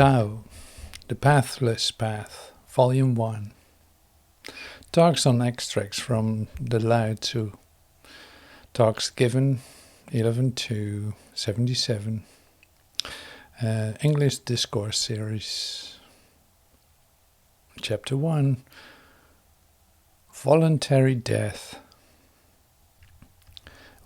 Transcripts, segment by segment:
TAO, The Pathless Path, Volume 1. Talks on extracts from the Lao Tzu. Talks given 11/2/77. English Discourse Series. Chapter 1. Voluntary Death.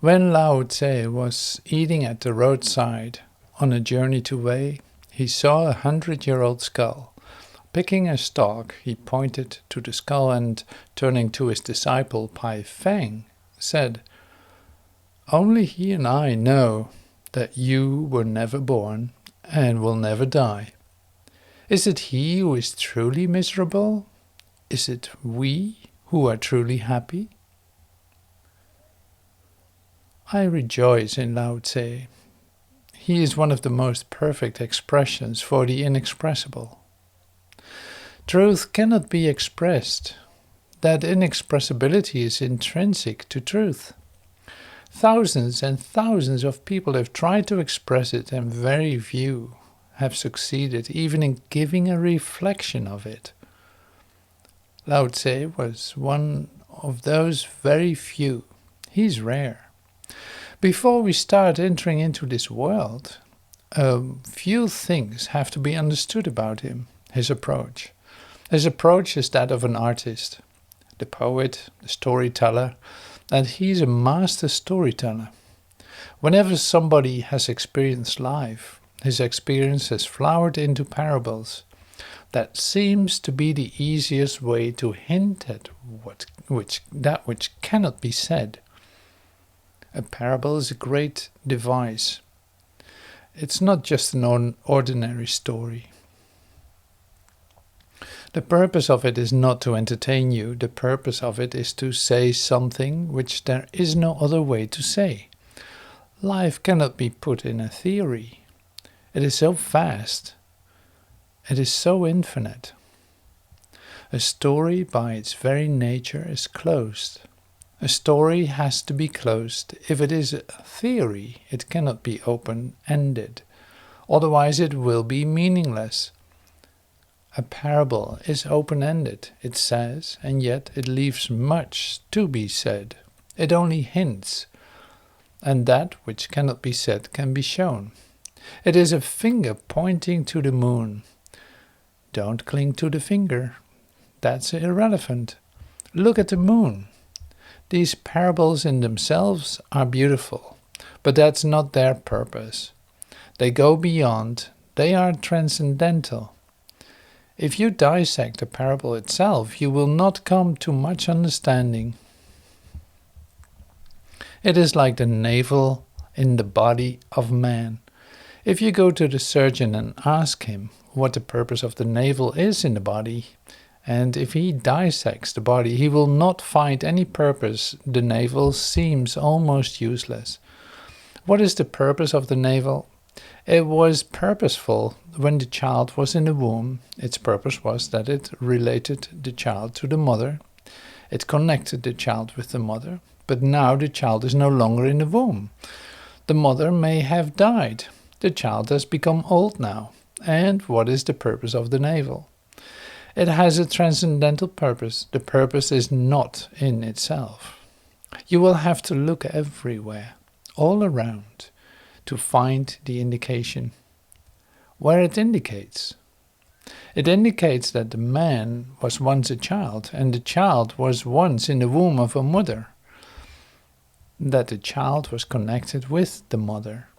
When Lao Tzu was eating at the roadside on a journey to Wei, he saw a 100-year-old skull. Picking a stalk, he pointed to the skull and, turning to his disciple Pai Feng, said, "Only he and I know that you were never born and will never die. Is it he who is truly miserable? Is it we who are truly happy?" I rejoice in Lao Tzu. He is one of the most perfect expressions for the inexpressible. Truth cannot be expressed. That inexpressibility is intrinsic to truth. Thousands and thousands of people have tried to express it, and very few have succeeded even in giving a reflection of it. Lao Tzu was one of those very few. He's rare. Before we start entering into this world, a few things have to be understood about him, his approach. His approach is that of an artist, the poet, the storyteller, and he's a master storyteller. Whenever somebody has experienced life, his experience has flowered into parables. That seems to be the easiest way to hint at that which cannot be said. A parable is a great device. It's not just an ordinary story. The purpose of it is not to entertain you. The purpose of it is to say something which there is no other way to say. Life cannot be put in a theory. It is so vast. It is so infinite. A story by its very nature is closed. A story has to be closed. If it is a theory, it cannot be open-ended. Otherwise it will be meaningless. A parable is open-ended, it says, and yet it leaves much to be said. It only hints, and that which cannot be said can be shown. It is a finger pointing to the moon. Don't cling to the finger. That's irrelevant. Look at the moon. These parables in themselves are beautiful, but that's not their purpose. They go beyond. They are transcendental. If you dissect a parable itself, you will not come to much understanding. It is like the navel in the body of man. If you go to the surgeon and ask him what the purpose of the navel is in the body, and if he dissects the body, he will not find any purpose. The navel seems almost useless. What is the purpose of the navel? It was purposeful when the child was in the womb. Its purpose was that it related the child to the mother. It connected the child with the mother. But now the child is no longer in the womb. The mother may have died. The child has become old now. And what is the purpose of the navel? It has a transcendental purpose. The purpose is not in itself. You will have to look everywhere, all around, to find the indication. Where it indicates. It indicates that the man was once a child, and the child was once in the womb of a mother. That the child was connected with the mother.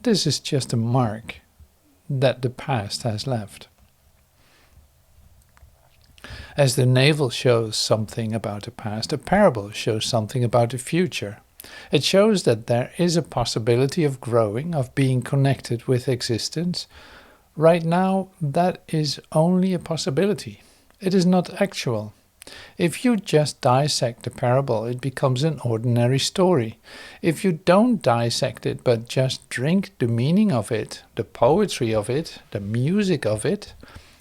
This is just a mark that the past has left. As the navel shows something about the past, a parable shows something about the future. It shows that there is a possibility of growing, of being connected with existence. Right now, that is only a possibility. It is not actual. If you just dissect the parable, it becomes an ordinary story. If you don't dissect it, but just drink the meaning of it, the poetry of it, the music of it,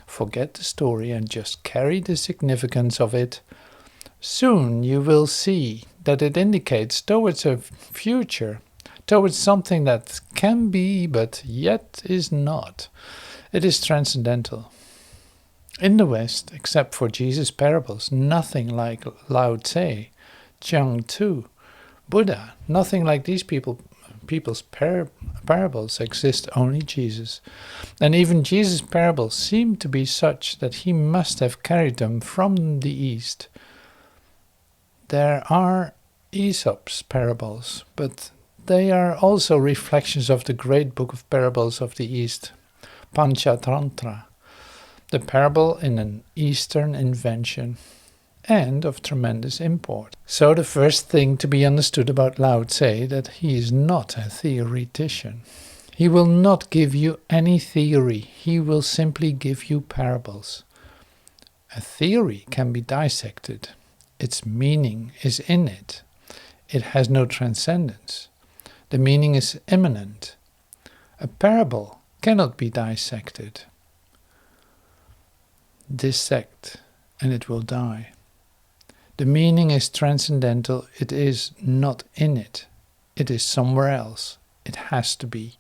forget the story and just carry the significance of it, soon you will see that it indicates towards a future, towards something that can be but yet is not. It is transcendental. In the West, except for Jesus' parables, nothing like Lao Tse, Zhang Tu, Buddha, nothing like these people's parables exist, only Jesus. And even Jesus' parables seem to be such that he must have carried them from the East. There are Aesop's parables, but they are also reflections of the great book of parables of the East, Panchatantra, the parable in an Eastern invention, and of tremendous import. So the first thing to be understood about Lao Tse that he is not a theoretician. He will not give you any theory, he will simply give you parables. A theory can be dissected. Its meaning is in it. It has no transcendence. The meaning is immanent. A parable cannot be dissected. Dissect, and it will die. The meaning is transcendental. It is not in it. It is somewhere else. It has to be.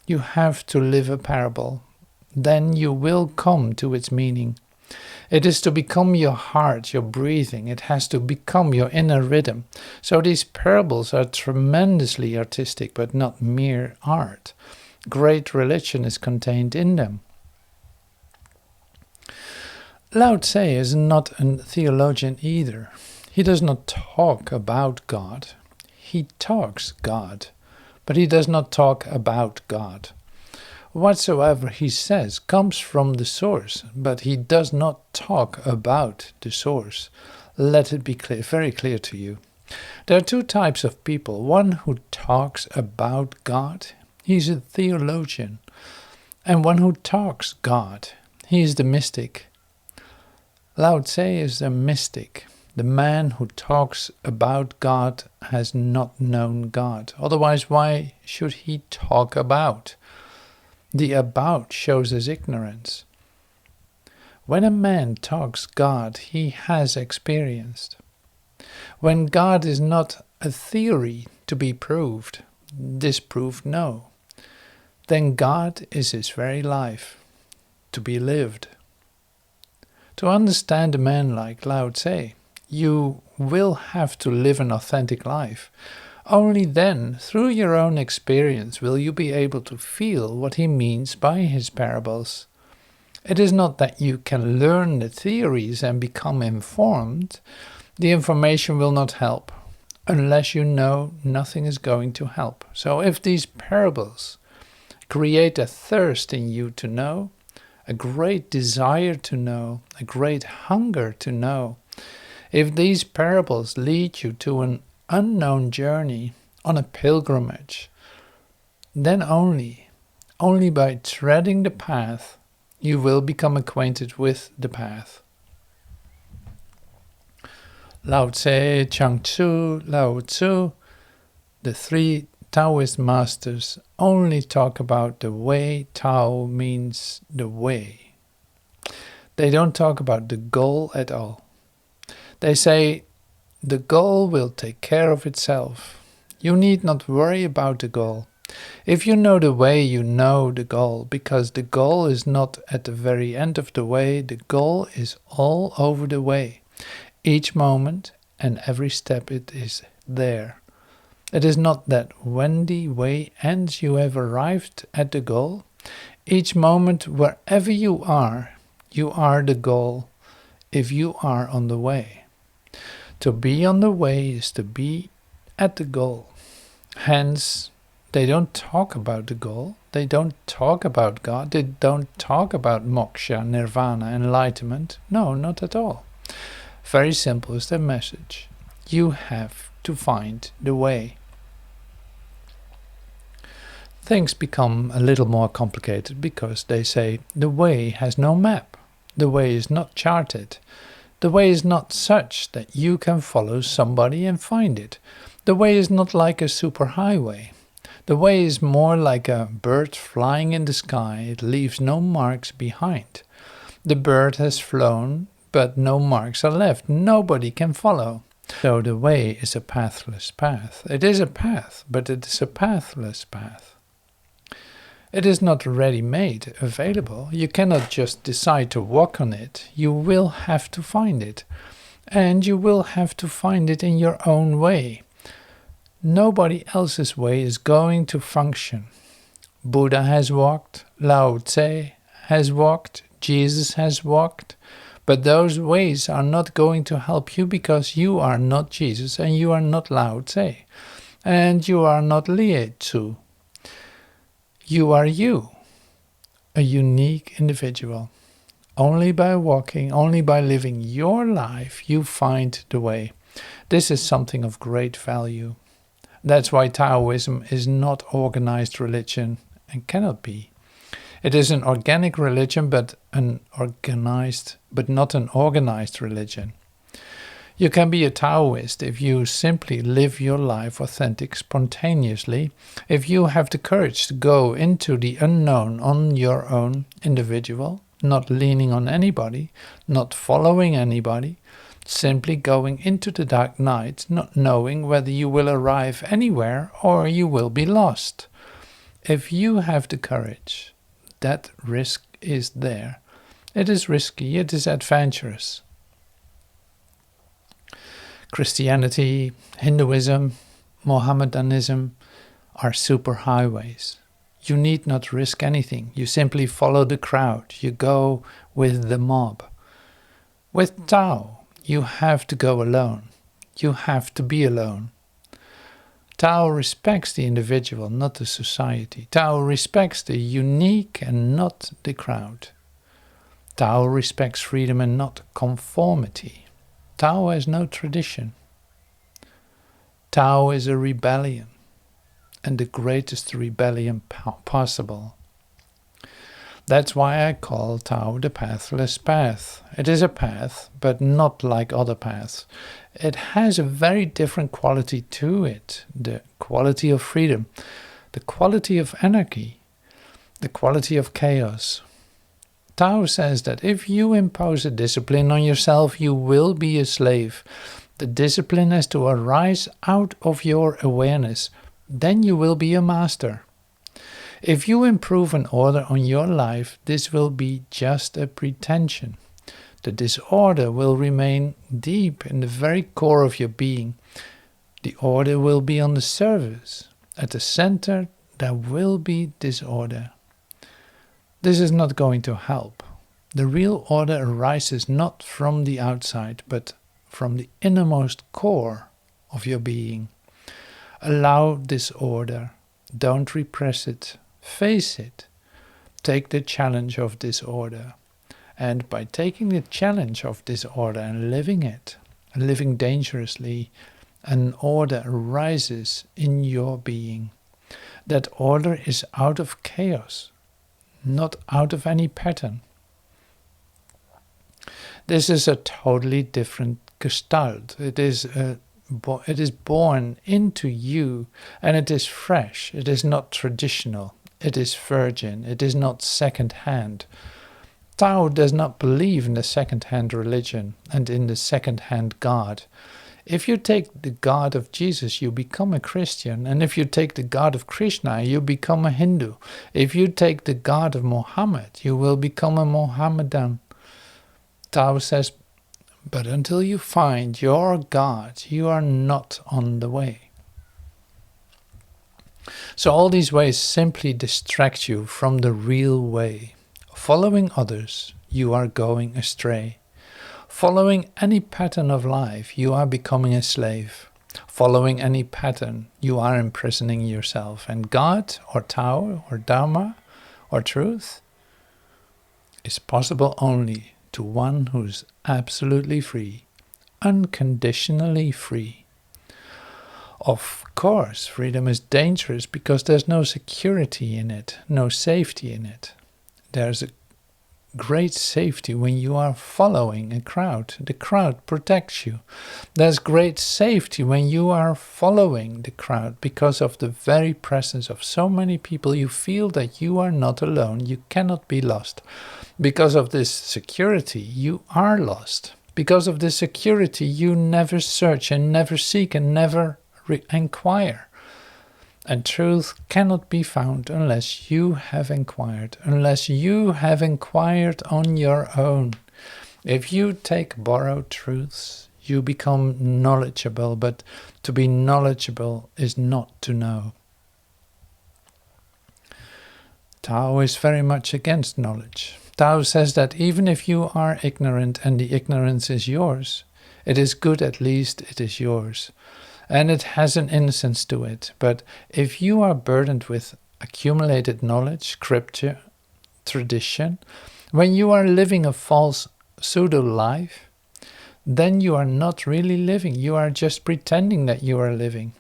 You have to live a parable. Then you will come to its meaning. It is to become your heart, your breathing. It has to become your inner rhythm. So these parables are tremendously artistic, but not mere art. Great religion is contained in them. Lao Tse is not a theologian either. He does not talk about God. He talks God, but he does not talk about God. Whatsoever he says comes from the source, but he does not talk about the source. Let it be clear, very clear to you. There are two types of people. One who talks about God, he's a theologian. And one who talks God, he is the mystic. Lao Tse is the mystic. The man who talks about God has not known God. Otherwise, why should he talk about? The about shows his ignorance. When a man talks God, he has experienced. When God is not a theory to be proved, disproved, no, then God is his very life, to be lived. To understand a man like Lao Tse, you will have to live an authentic life. Only then, through your own experience, will you be able to feel what he means by his parables. It is not that you can learn the theories and become informed. The information will not help. Unless you know, nothing is going to help. So if these parables create a thirst in you to know, a great desire to know, a great hunger to know, if these parables lead you to an unknown journey, on a pilgrimage, then only by treading the path, you will become acquainted with the path. Lao Tse, Zhang Tu, Lao Tzu, the three Taoist masters only talk about the way. Tao means the way. They don't talk about the goal at all. They say the goal will take care of itself. You need not worry about the goal. If you know the way, you know the goal, because the goal is not at the very end of the way. The goal is all over the way. Each moment and every step it is there. It is not that when the way ends you have arrived at the goal. Each moment, wherever you are the goal if you are on the way. To be on the way is to be at the goal. Hence, they don't talk about the goal. They don't talk about God. They don't talk about moksha, nirvana, enlightenment. No, not at all. Very simple is their message. You have to find the way. Things become a little more complicated because they say the way has no map. The way is not charted. The way is not such that you can follow somebody and find it. The way is not like a superhighway. The way is more like a bird flying in the sky. It leaves no marks behind. The bird has flown, but no marks are left. Nobody can follow. So the way is a pathless path. It is a path, but it is a pathless path. It is not ready-made, available. You cannot just decide to walk on it. You will have to find it. And you will have to find it in your own way. Nobody else's way is going to function. Buddha has walked, Lao Tse has walked, Jesus has walked, but those ways are not going to help you because you are not Jesus and you are not Lao Tse and you are not Lie Tzu. You are you, a unique individual. Only by walking, only by living your life, you find the way. This is something of great value. That's why Taoism is not organized religion and cannot be. It is an organic religion, but not an organized religion. You can be a Taoist if you simply live your life authentic, spontaneously, if you have the courage to go into the unknown on your own, individual, not leaning on anybody, not following anybody, simply going into the dark night, not knowing whether you will arrive anywhere or you will be lost. If you have the courage, that risk is there. It is risky, it is adventurous. Christianity, Hinduism, Mohammedanism are superhighways. You need not risk anything. You simply follow the crowd. You go with the mob. With Tao, you have to go alone. You have to be alone. Tao respects the individual, not the society. Tao respects the unique and not the crowd. Tao respects freedom and not conformity. Tao has no tradition. Tao is a rebellion, and the greatest rebellion possible. That's why I call Tao the pathless path. It is a path, but not like other paths. It has a very different quality to it. The quality of freedom, the quality of anarchy, the quality of chaos. Tao says that if you impose a discipline on yourself, you will be a slave. The discipline has to arise out of your awareness. Then you will be a master. If you improve an order on your life, this will be just a pretension. The disorder will remain deep in the very core of your being. The order will be on the surface. At the center, there will be disorder. This is not going to help. The real order arises not from the outside, but from the innermost core of your being. Allow disorder. Don't repress it. Face it. Take the challenge of disorder. And by taking the challenge of disorder and living it, living dangerously, an order arises in your being. That order is out of chaos, not out of any pattern. This is a totally different gestalt. It is born into you, and it is fresh. It is not traditional. It is virgin. It is not second-hand. Tao does not believe in the second-hand religion and in the second-hand God. If you take the God of Jesus, you become a Christian. And if you take the God of Krishna, you become a Hindu. If you take the God of Muhammad, you will become a Mohammedan. Tao says, but until you find your God, you are not on the way. So all these ways simply distract you from the real way. Following others, you are going astray. Following any pattern of life, you are becoming a slave. Following any pattern, you are imprisoning yourself. And God, or Tao, or Dharma, or truth, is possible only to one who is absolutely free, unconditionally free. Of course, freedom is dangerous because there's no security in it, no safety in it. There's a great safety when you are following a crowd. The crowd protects you. There's great safety when you are following the crowd because of the very presence of so many people. You feel that you are not alone. You cannot be lost. Because of this security, you are lost. Because of this security, you never search and never seek and never inquire. And truth cannot be found unless you have inquired, unless you have inquired on your own. If you take borrowed truths, you become knowledgeable, but to be knowledgeable is not to know. Tao is very much against knowledge. Tao says that even if you are ignorant and the ignorance is yours, it is good, at least it is yours. And it has an innocence to it. But if you are burdened with accumulated knowledge, scripture, tradition, when you are living a false pseudo-life, then you are not really living. You are just pretending that you are living.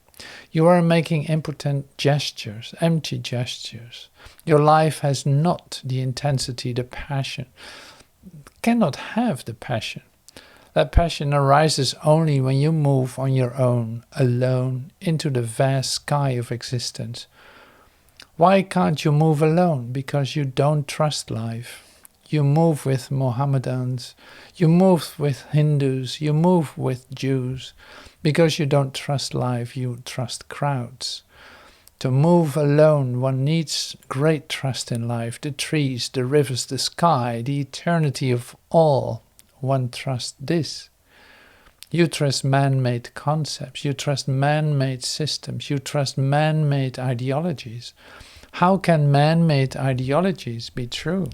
You are making impotent gestures, empty gestures. Your life has not the intensity, the passion. Cannot have the passion. That passion arises only when you move on your own, alone, into the vast sky of existence. Why can't you move alone? Because you don't trust life. You move with Mohammedans, you move with Hindus, you move with Jews. Because you don't trust life, you trust crowds. To move alone, one needs great trust in life, the trees, the rivers, the sky, the eternity of all. One trusts this. You trust man-made concepts, you trust man-made systems, you trust man-made ideologies. How can man-made ideologies be true?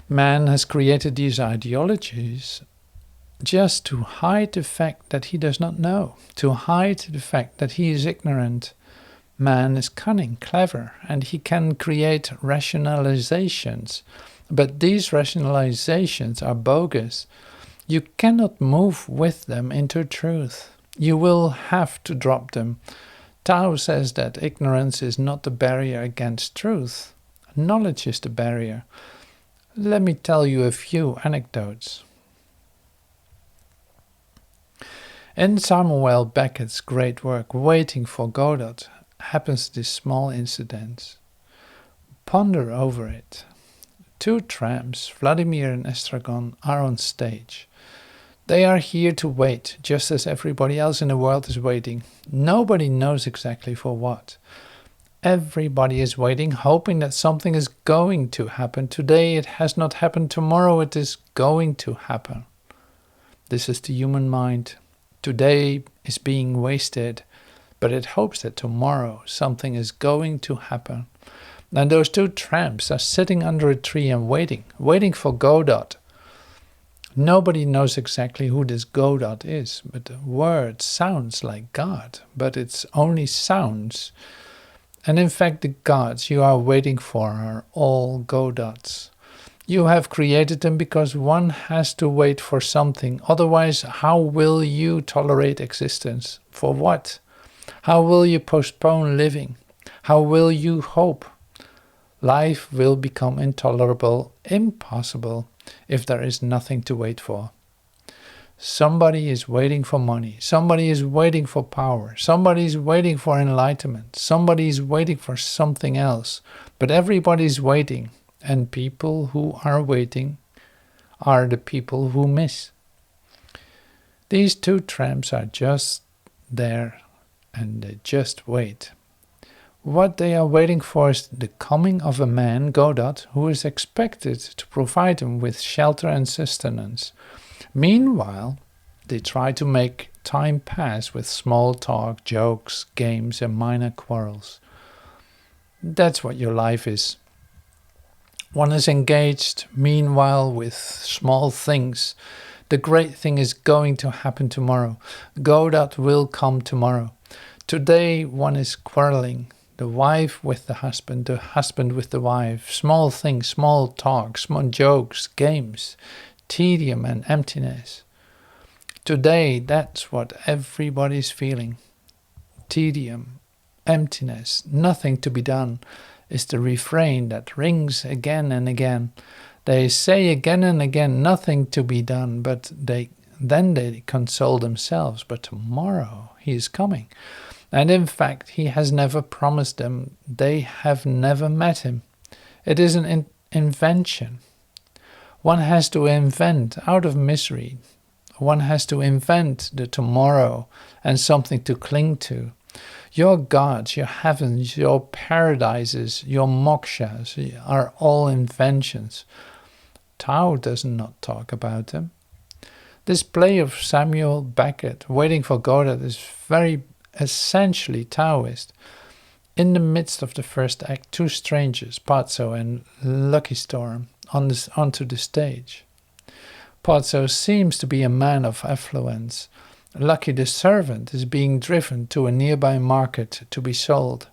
Man has created these ideologies just to hide the fact that he does not know, to hide the fact that he is ignorant. Man is cunning, clever, and he can create rationalizations. But these rationalizations are bogus. You cannot move with them into truth. You will have to drop them. Tao says that ignorance is not the barrier against truth. Knowledge is the barrier. Let me tell you a few anecdotes. In Samuel Beckett's great work, Waiting for Godot, happens this small incident. Ponder over it. Two tramps, Vladimir and Estragon, are on stage. They are here to wait, just as everybody else in the world is waiting. Nobody knows exactly for what. Everybody is waiting, hoping that something is going to happen. Today it has not happened, tomorrow it is going to happen. This is the human mind. Today is being wasted, but it hopes that tomorrow something is going to happen. And those two tramps are sitting under a tree and waiting for Godot. Nobody knows exactly who this Godot is, but the word sounds like God, but it's only sounds. And in fact, the gods you are waiting for are all Godots. You have created them because one has to wait for something. Otherwise, how will you tolerate existence? For what? How will you postpone living? How will you hope? Life will become intolerable, impossible, if there is nothing to wait for. Somebody is waiting for money. Somebody is waiting for power. Somebody is waiting for enlightenment. Somebody is waiting for something else. But everybody is waiting. And people who are waiting are the people who miss. These two tramps are just there and they just wait. What they are waiting for is the coming of a man, Godot, who is expected to provide them with shelter and sustenance. Meanwhile, they try to make time pass with small talk, jokes, games, and minor quarrels. That's what your life is. One is engaged, meanwhile, with small things. The great thing is going to happen tomorrow. Godot will come tomorrow. Today, one is quarreling. The wife with the husband with the wife. Small things, small talk, small jokes, games. Tedium and emptiness. Today, that's what everybody's feeling. Tedium, emptiness, nothing to be done is the refrain that rings again and again. They say again and again, nothing to be done, but then they console themselves. But tomorrow he is coming. And in fact, he has never promised them. They have never met him. It is an invention. One has to invent out of misery. One has to invent the tomorrow and something to cling to. Your gods, your heavens, your paradises, your mokshas are all inventions. Tao does not talk about them. This play of Samuel Beckett, Waiting for Godot, is very essentially Taoist. In the midst of the first act, two strangers, Patso and Lucky Storm, onto the stage. Patso seems to be a man of affluence. Lucky the servant is being driven to a nearby market to be sold.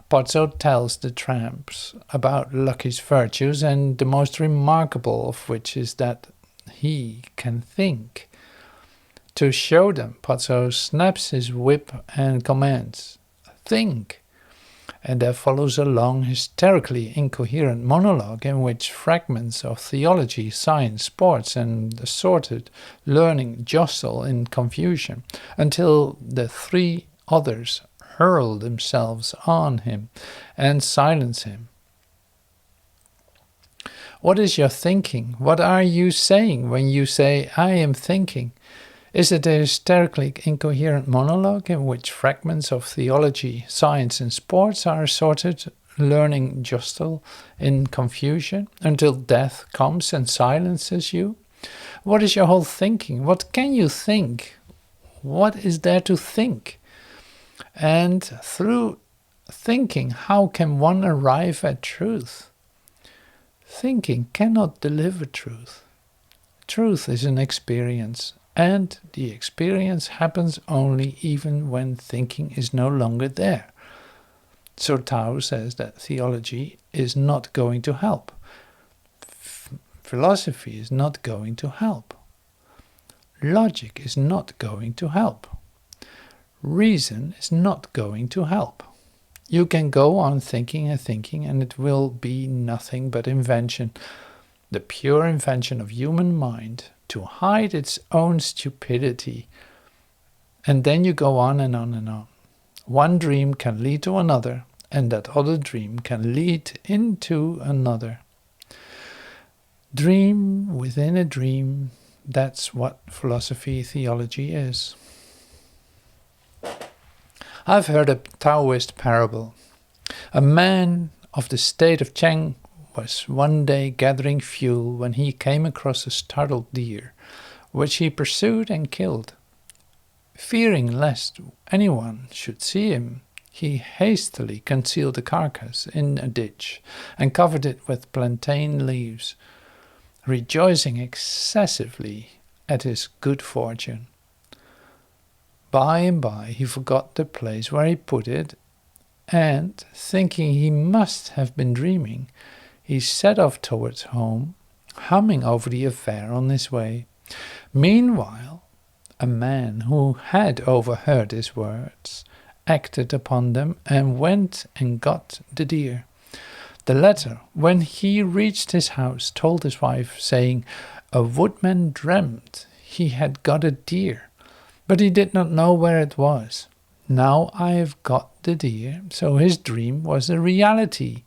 Patso tells the tramps about Lucky's virtues, and the most remarkable of which is that he can think. To show them, Patso snaps his whip and commands, "Think!" And there follows a long, hysterically incoherent monologue in which fragments of theology, science, sports, and assorted learning jostle in confusion, until the three others hurl themselves on him and silence him. What is your thinking? What are you saying when you say, "I am thinking"? Is it a hysterically incoherent monologue in which fragments of theology, science, and sports are assorted, learning jostle in confusion, until death comes and silences you? What is your whole thinking? What can you think? What is there to think? And through thinking, how can one arrive at truth? Thinking cannot deliver truth. Truth is an experience. And the experience happens only even when thinking is no longer there. So Tao says that theology is not going to help. Philosophy is not going to help. Logic is not going to help. Reason is not going to help. You can go on thinking and it will be nothing but invention, the pure invention of human mind, to hide its own stupidity. And then you go on and on and on. One dream can lead to another, and that other dream can lead into another. Dream within a dream, that's what philosophy, theology is. I've heard a Taoist parable. A man of the state of Cheng was one day gathering fuel when he came across a startled deer, which he pursued and killed. Fearing lest anyone should see him, he hastily concealed the carcass in a ditch and covered it with plantain leaves, rejoicing excessively at his good fortune. By and by he forgot the place where he put it, and, thinking he must have been dreaming, he set off towards home, humming over the affair on his way. Meanwhile, a man who had overheard his words acted upon them and went and got the deer. The latter, when he reached his house, told his wife, saying, "A woodman dreamt he had got a deer, but he did not know where it was. Now I have got the deer, so his dream was a reality."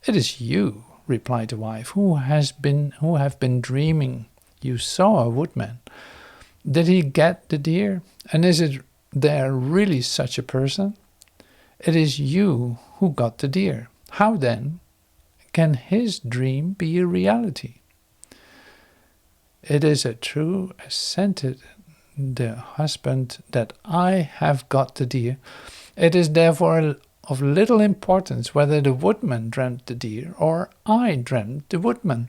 "It is you," replied the wife, who have been dreaming. "You saw a woodman. Did he get the deer? And is there really such a person? It is you who got the deer. How then can his dream be a reality?" "It is a true," assented the husband, "that I have got the deer. It is therefore of little importance whether the woodman dreamt the deer or I dreamt the woodman."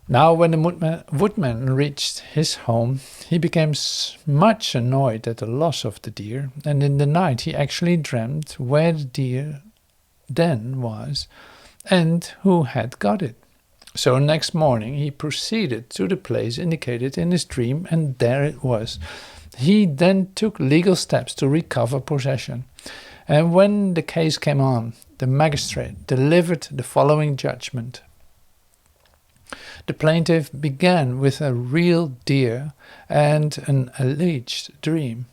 Now when the woodman reached his home, he became much annoyed at the loss of the deer, and in the night he actually dreamt where the deer then was and who had got it. So next morning he proceeded to the place indicated in his dream, and there it was. He then took legal steps to recover possession. And when the case came on, the magistrate delivered the following judgment. The plaintiff began with a real deer and an alleged dream.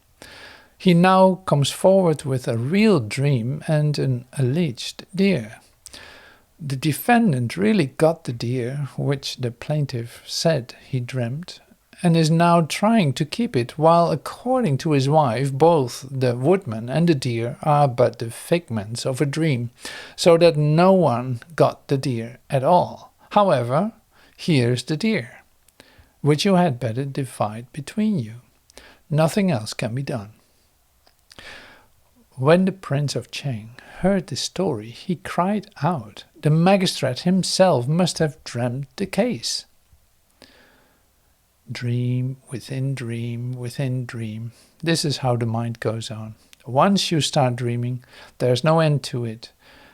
He now comes forward with a real dream and an alleged deer. The defendant really got the deer, which the plaintiff said he dreamt, and is now trying to keep it, while according to his wife, both the woodman and the deer are but the figments of a dream, so that no one got the deer at all. However, here's the deer, which you had better divide between you. Nothing else can be done. When the Prince of Cheng heard this story, he cried out. The magistrate himself must have dreamt the case. Dream within dream within dream. This is how the mind goes on. Once you start dreaming, there's no end to it.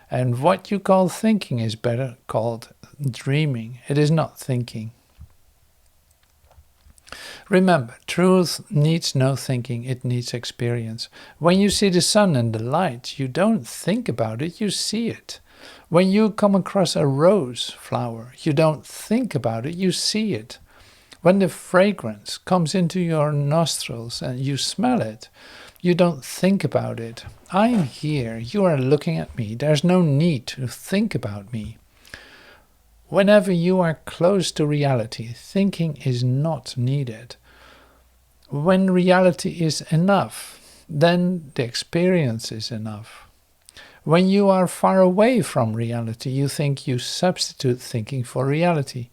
And what you call thinking is better called dreaming. It is not thinking. Remember, truth needs no thinking, it needs experience. When you see the sun and the light, you don't think about it, you see it. When you come across a rose flower, you don't think about it, you see it. When the fragrance comes into your nostrils and you smell it, you don't think about it. I'm here, you are looking at me, there's no need to think about me. Whenever you are close to reality, thinking is not needed. When reality is enough, then the experience is enough. When you are far away from reality, you think you substitute thinking for reality.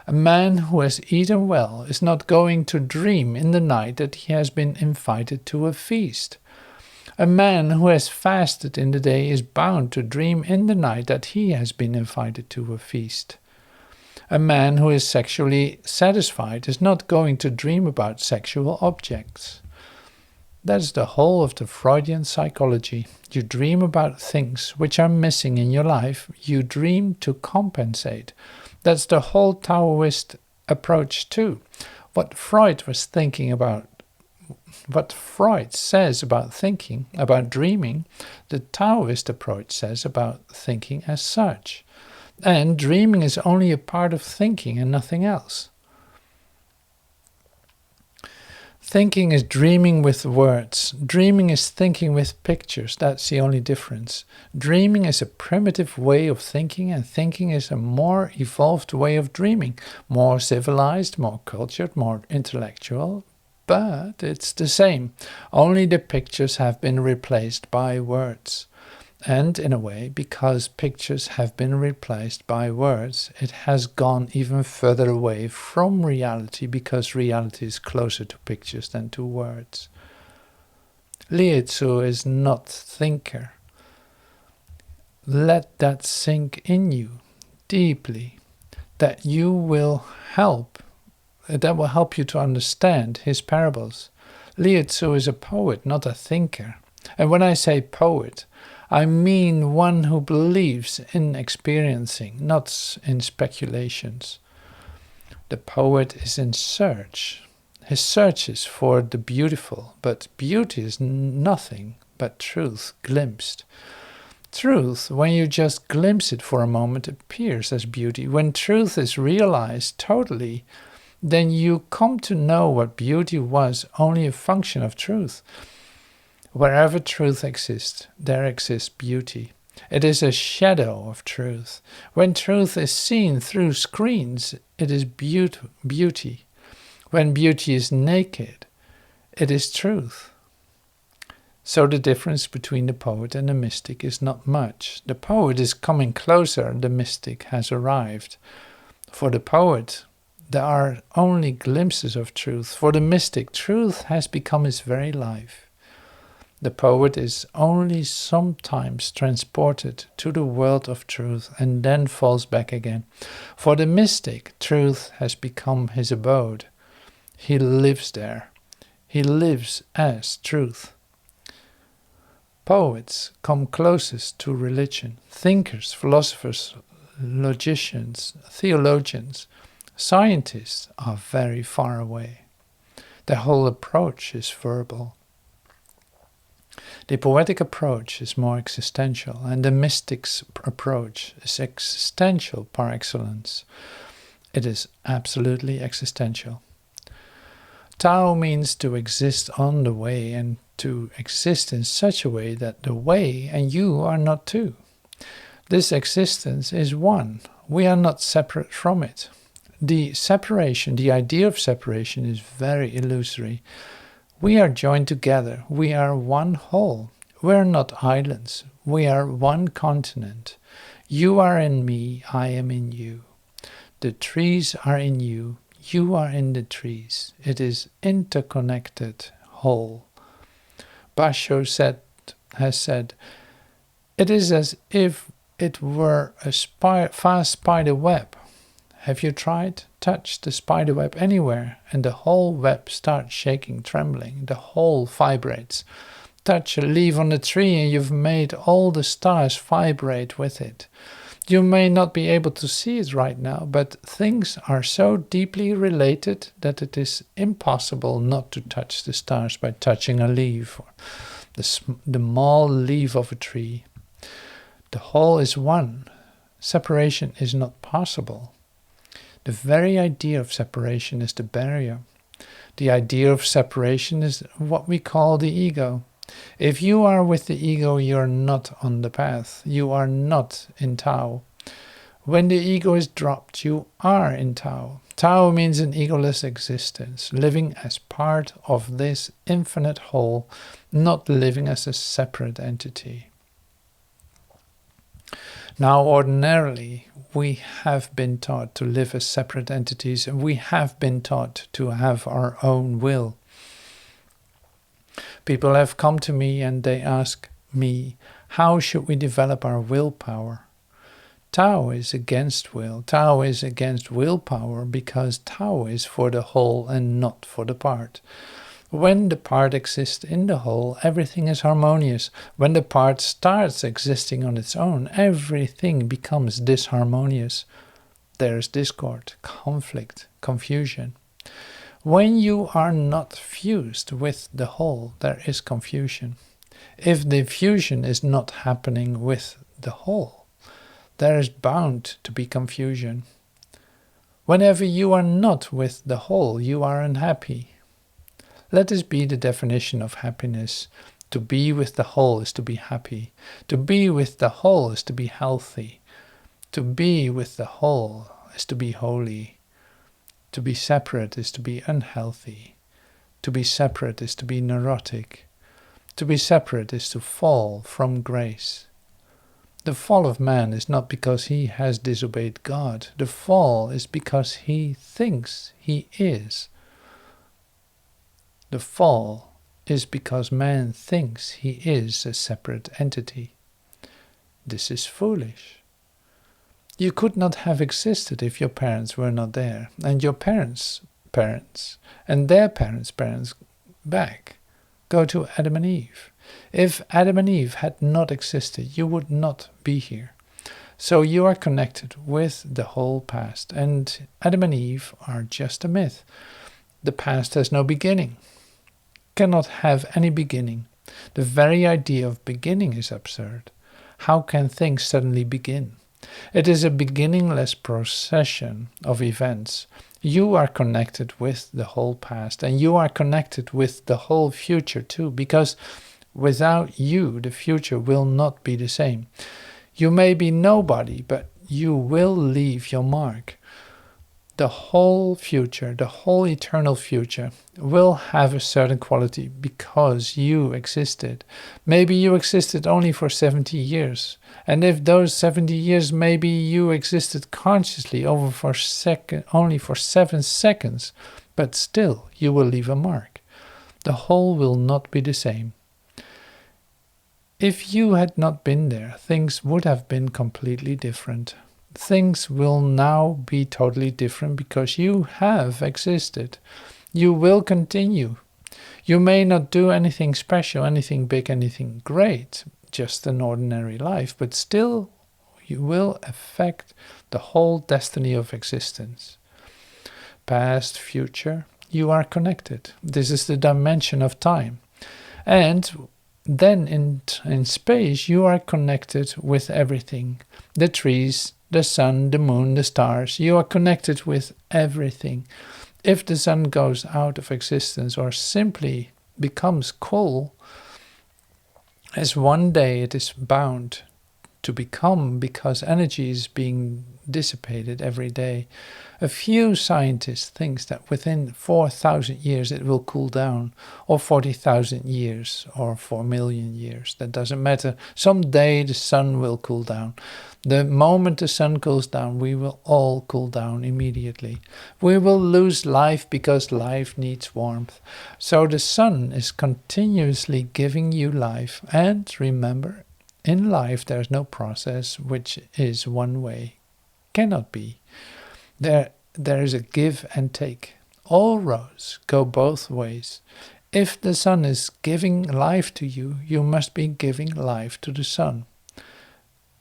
A man who has eaten well is not going to dream in the night that he has been invited to a feast. A man who has fasted in the day is bound to dream in the night that he has been invited to a feast. A man who is sexually satisfied is not going to dream about sexual objects. That's the whole of the Freudian psychology. You dream about things which are missing in your life. You dream to compensate. That's the whole Taoist approach too. What Freud was thinking about, what Freud says about thinking, about dreaming, the Taoist approach says about thinking as such. And dreaming is only a part of thinking and nothing else. Thinking is dreaming with words. Dreaming is thinking with pictures. That's the only difference. Dreaming is a primitive way of thinking, and thinking is a more evolved way of dreaming. More civilized, more cultured, more intellectual. But it's the same. Only the pictures have been replaced by words. And in a way, because pictures have been replaced by words, it has gone even further away from reality, because reality is closer to pictures than to words. Lietzu is not thinker. Let that sink in you deeply, that will help you to understand his parables. Lietzu is a poet, not a thinker. And when I say poet, I mean one who believes in experiencing, not in speculations. The poet is in search. His search is for the beautiful, but beauty is nothing but truth glimpsed. Truth, when you just glimpse it for a moment, appears as beauty. When truth is realized totally, then you come to know what beauty was only a function of truth. Wherever truth exists, there exists beauty. It is a shadow of truth. When truth is seen through screens, it is beauty. When beauty is naked, it is truth. So the difference between the poet and the mystic is not much. The poet is coming closer, the mystic has arrived. For the poet, there are only glimpses of truth. For the mystic, truth has become his very life. The poet is only sometimes transported to the world of truth and then falls back again. For the mystic, truth has become his abode. He lives there. He lives as truth. Poets come closest to religion. Thinkers, philosophers, logicians, theologians, scientists are very far away. Their whole approach is verbal. The poetic approach is more existential, and the mystic's approach is existential par excellence. It is absolutely existential. Tao means to exist on the way, and to exist in such a way that the way and you are not two. This existence is one. We are not separate from it. The separation, the idea of separation is very illusory. We are joined together. We are one whole. We are not islands. We are one continent. You are in me, I am in you. The trees are in you. You are in the trees. It is interconnected whole. Osho has said, it is as if it were a fast spider web. Have you tried? Touch the spider web anywhere and the whole web starts shaking, trembling. The whole vibrates. Touch a leaf on a tree and you've made all the stars vibrate with it. You may not be able to see it right now, but things are so deeply related that it is impossible not to touch the stars by touching a leaf or the small leaf of a tree. The whole is one. Separation is not possible. The very idea of separation is the barrier. The idea of separation is what we call the ego. If you are with the ego, you are not on the path. You are not in TAO. When the ego is dropped, you are in TAO. TAO means an egoless existence, living as part of this infinite whole, not living as a separate entity. Now, ordinarily, we have been taught to live as separate entities, and we have been taught to have our own will. People have come to me and they ask me, how should we develop our willpower? TAO is against will. TAO is against willpower because TAO is for the whole and not for the part. When the part exists in the whole, everything is harmonious. When the part starts existing on its own, everything becomes disharmonious. There is discord, conflict, confusion. When you are not fused with the whole, there is confusion. If the fusion is not happening with the whole, there is bound to be confusion. Whenever you are not with the whole, you are unhappy. Let this be the definition of happiness. To be with the whole is to be happy. To be with the whole is to be healthy. To be with the whole is to be holy. To be separate is to be unhealthy. To be separate is to be neurotic. To be separate is to fall from grace. The fall of man is not because he has disobeyed God. The fall is because he thinks he is. The fall is because man thinks he is a separate entity. This is foolish. You could not have existed if your parents were not there, and your parents' parents, and their parents' parents back. Go to Adam and Eve. If Adam and Eve had not existed, you would not be here. So you are connected with the whole past, and Adam and Eve are just a myth. The past has no beginning, cannot have any beginning. The very idea of beginning is absurd. How can things suddenly begin? It is a beginningless procession of events. You are connected with the whole past, and you are connected with the whole future too, because without you, the future will not be the same. You may be nobody, but you will leave your mark. The whole future, the whole eternal future, will have a certain quality because you existed. Maybe you existed only for 70 years. And if those 70 years, maybe you existed consciously only for 7 seconds, but still you will leave a mark. The whole will not be the same. If you had not been there, things would have been completely different. Things will now be totally different because you have existed. You will continue. You may not do anything special, anything big, anything great, just an ordinary life, but still you will affect the whole destiny of existence. Past, future, you are connected. This is the dimension of time. And then in space, you are connected with everything. The trees, the sun, the moon, the stars. You are connected with everything. If the sun goes out of existence or simply becomes coal, as one day it is bound to become because energy is being dissipated every day. A few scientists think that within 4,000 years it will cool down, or 40,000 years, or 4 million years. That doesn't matter. Someday the sun will cool down. The moment the sun cools down, we will all cool down immediately. We will lose life because life needs warmth. So the sun is continuously giving you life. And remember, in life there's no process which is one way. Cannot be. There is a give and take. All roads go both ways. If the sun is giving life to you, you must be giving life to the sun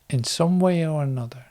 in some way or another.